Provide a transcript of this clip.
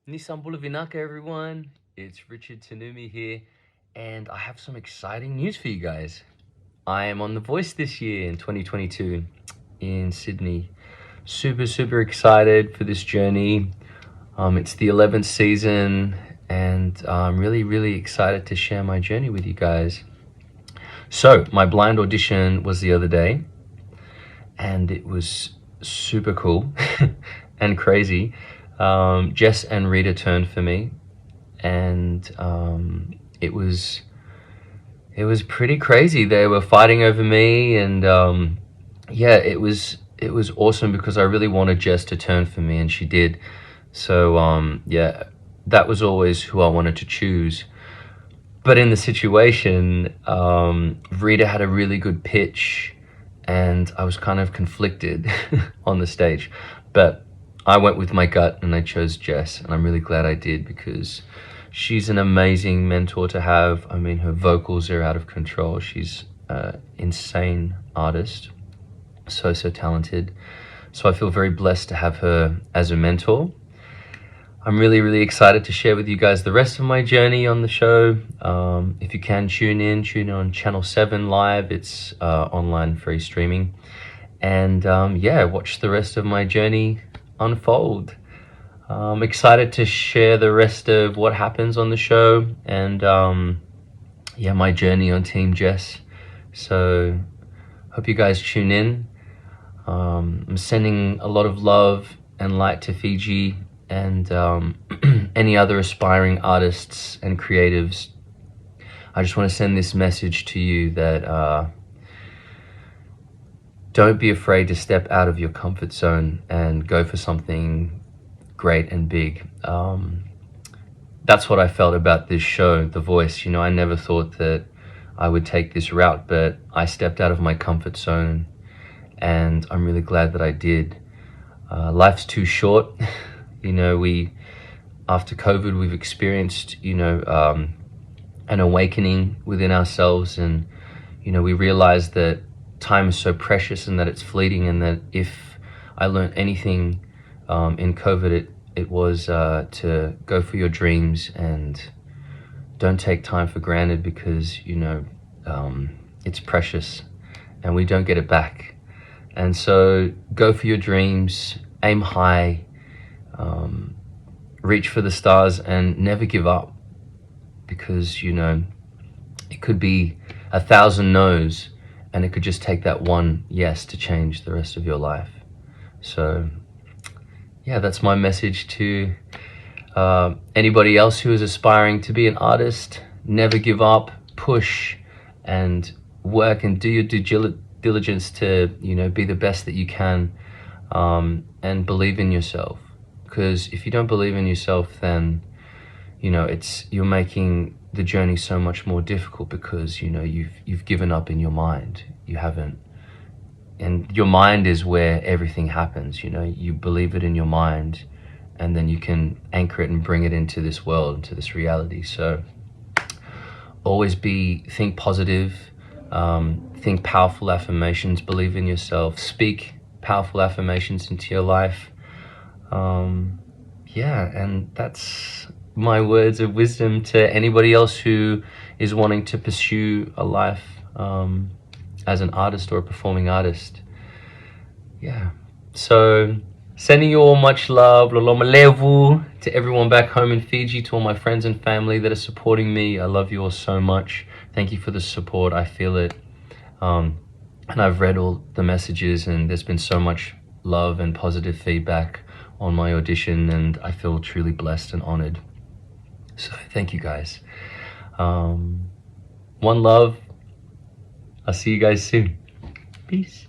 Nissan Bulavinaka, everyone. It's Richard Tanumi here, and I have some exciting news for you guys. I am on The Voice this year in 2022 in Sydney. Super excited for this journey. It's the 11th season, and I'm really excited to share my journey with you guys. So, my blind audition was the other day, and it was super cool and crazy. Jess and Rita turned for me, and it was pretty crazy. They were fighting over me, and yeah, it was awesome because I really wanted Jess to turn for me, and she did. So yeah, that was always who I wanted to choose. But in the situation, Rita had a really good pitch, and I was kind of conflicted on the stage. But I went with my gut and I chose Jess, and I'm really glad I did because she's an amazing mentor to have. I mean, her vocals are out of control. She's an insane artist, so talented. So I feel very blessed to have her as a mentor. I'm really excited to share with you guys the rest of my journey on the show. If you can tune in on Channel 7 live. It's online free streaming. And yeah, watch the rest of my journey unfold. I'm excited to share the rest of what happens on the show and yeah, my journey on Team Jess. So hope you guys tune in. I'm sending a lot of love and light to Fiji and any other aspiring artists and creatives. I just want to send this message to you that don't be afraid to step out of your comfort zone and go for something great and big. That's what I felt about this show, The Voice. You know, I never thought that I would take this route, but I stepped out of my comfort zone, and I'm really glad that I did. Life's too short. You know, after COVID, we've experienced, you know, an awakening within ourselves, and, you know, we realized that time is so precious and that it's fleeting, and that if I learned anything in COVID, it was to go for your dreams and don't take time for granted, because, you know, it's precious and we don't get it back. And so go for your dreams, aim high, reach for the stars, and never give up, because, you know, it could be 1,000 no's, and it could just take that one yes to change the rest of your life. So yeah, that's my message to anybody else who is aspiring to be an artist. Never give up, push, and work, and do your due diligence to, you know, be the best that you can, and believe in yourself. Because if you don't believe in yourself, then, you know, you're making the journey so much more difficult, because, you know, you've given up in your mind. You haven't. And your mind is where everything happens. You know, you believe it in your mind, and then you can anchor it and bring it into this world, into this reality. So always think positive, think powerful affirmations, believe in yourself, speak powerful affirmations into your life. Yeah, and that's my words of wisdom to anybody else who is wanting to pursue a life as an artist or a performing artist. Yeah, so sending you all much love, loloma levu, to everyone back home in Fiji, to all my friends and family that are supporting me. I love you all so much. Thank you for the support. I feel it. And I've read all the messages, and there's been so much love and positive feedback on my audition, and I feel truly blessed and honored. So thank you guys. One love. I'll see you guys soon. Peace.